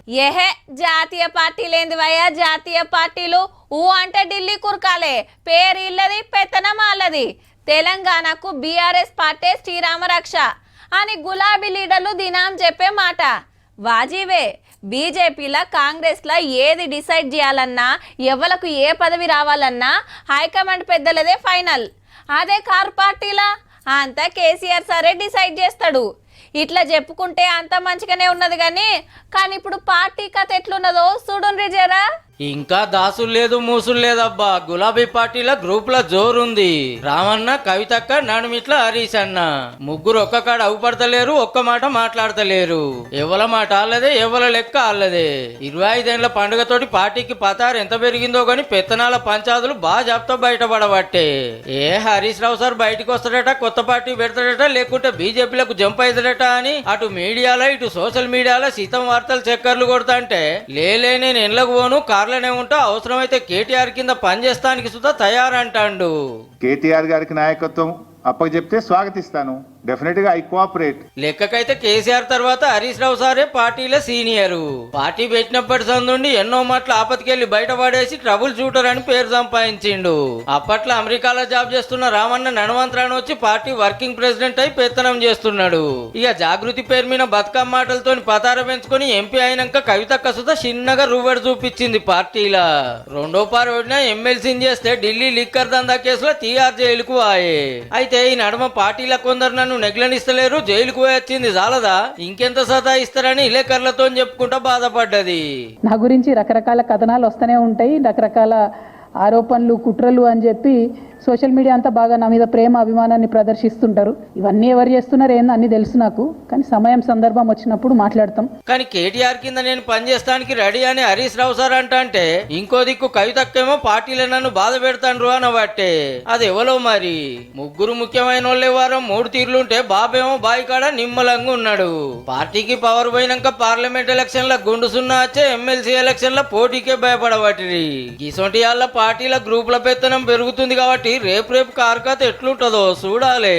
ఏహే జాతీయ పార్టీలేంది వయ్యా జాతీయ పార్టీలు ఊ అంటే ఢిల్లీ కురకాలే పేరు ఇల్లది పెత్తనం వాళ్ళది. తెలంగాణకు బీఆర్ఎస్ పార్టీ శ్రీరామ రక్ష అని గులాబీ లీడర్లు దినాం చెప్పే మాట వాజీవే. బీజేపీల కాంగ్రెస్ల ఏది డిసైడ్ చేయాలన్నా ఎవలకు ఏ పదవి రావాలన్నా హైకమాండ్ పెద్దలదే ఫైనల్. అదే కారు పార్టీలా అంతా కేసీఆర్ సరే డిసైడ్ చేస్తాడు. ఇట్లా చెప్పుకుంటే అంత మంచిగానే ఉన్నది కానీ ఇప్పుడు పార్టీ కథ ఎట్లున్నదో చూడుండ్రి జరా. ఇంకా దాసులు లేదు మూసులు లేదబ్బా. గులాబీ పార్టీల గ్రూప్ ల జోరుంది. రామన్న, కవితక్క, నడుమిట్ల హరీష్ అన్న ముగ్గురు ఒక్క కాడ అవుపడతలేరు, ఒక్క మాట మాట్లాడతలేరు. ఎవల మాట ఆల్లదే, ఎవల లెక్క ఆల్లదే. 25 ఏళ్ల పండుగతోటి పార్టీకి పతారు ఎంత పెరిగిందో గాని పెత్తనాల పంచాదులు బాగా జాబ్తో బయటపడబట్టే. హరీష్ రావు సార్ బయటకు వస్తాడట, కొత్త పార్టీ పెడతాడట, లేకుంటే బీజేపీలకు జంప్ అవుతాడట అని అటు మీడియాలో ఇటు సోషల్ మీడియాలో సీతం వార్తలు చక్కర్లు కొడతాంటే లేలే నేను ఎండ్లకు పోను కార్లనే ఉంటా, అవసరమైతే కేటీఆర్ కింద పనిచేస్తానికి సుధా తయారంటాండు. కేటీఆర్ గారికి నాయకత్వం అప్పచెప్తే స్వాగతిస్తాను. డెఫినెట్ గా ఐ కోఆపరేట్. లెక్కకైతే కేసీఆర్ తర్వాత హరీష్ రావు సారే పార్టీలో సీనియరు. పార్టీ పెట్టినప్పటి సందుండి ఎన్నో మాటలు ఆపతికెళ్లి బయటపడేసి ట్రబుల్ షూటర్ అని పేరు సంపాదించిండు. అప్పట్లో అమెరికాలో జాబ్ చేస్తున్న రామన్న నడవంతరాన్ని వచ్చి పార్టీ వర్కింగ్ ప్రెసిడెంట్ అయి పెత్తనం చేస్తున్నాడు. ఇక జాగృతి పేరు మీద బతుకమ్మ మాటలతో పతార పెంచుకొని ఎంపీ అయినాక కవితక్క సుధా చిన్నగా రూబడి చూపించింది పార్టీలా. రెండో పారు ఓడినా ఎమ్మెల్సీని చేస్తే ఢిల్లీ లిక్కర్ దందా కేసులో తీఆర్ జైలుకు వాయే. అయితే ఈ నడుమ పార్టీల కొందరు నన్ను నెగ్లనిస్తలేరు, జైలుకు వచ్చింది చాలదా ఇంకెంత సతాయిస్తారని విలేకరులతో చెప్పుకుంటా బాధపడ్డది. నా గురించి రకరకాల కథనాలు వస్తూనే ఉంటాయి, రకరకాల ఆరోపణలు కుట్రలు అని చెప్పి సోషల్ మీడియా అంతా బాగా నా మీద ప్రేమ అభిమానాన్ని ప్రదర్శిస్తుంటారు. ఇవన్నీ ఎవరు చేస్తున్నారు ఏందో అన్ని తెలుసు నాకు, కానీ సమయం సందర్భం వచ్చినప్పుడు మాట్లాడతాం. కానీ కేటీఆర్ కింద నేను పనిచేస్తానికి రెడీ అని హరీష్ రావు సార్ అంటే ఇంకో దిక్కు కవితక్కేమో పార్టీలో నన్ను బాధ పెడతాను అనబట్టే. అది ఎవరో మరి ముగ్గురు ముఖ్యమైన వాళ్ళే వారం 3 తీర్లుంటే బాబేమో బాయి కాడ నిమ్మలంగా ఉన్నాడు. పార్టీకి పవర్ పోయినాక పార్లమెంట్ ఎలక్షన్ ల గుండు సున్నా వచ్చే, ఎమ్మెల్సీ ఎలక్షన్ ల పోటీకే భయపడబట్టి ఇసొంటి వాళ్ళ పార్టీల గ్రూపుల పెత్తనం పెరుగుతుంది కాబట్టి రేపు కారు కథ ఎట్లుంటుందో చూడాలి.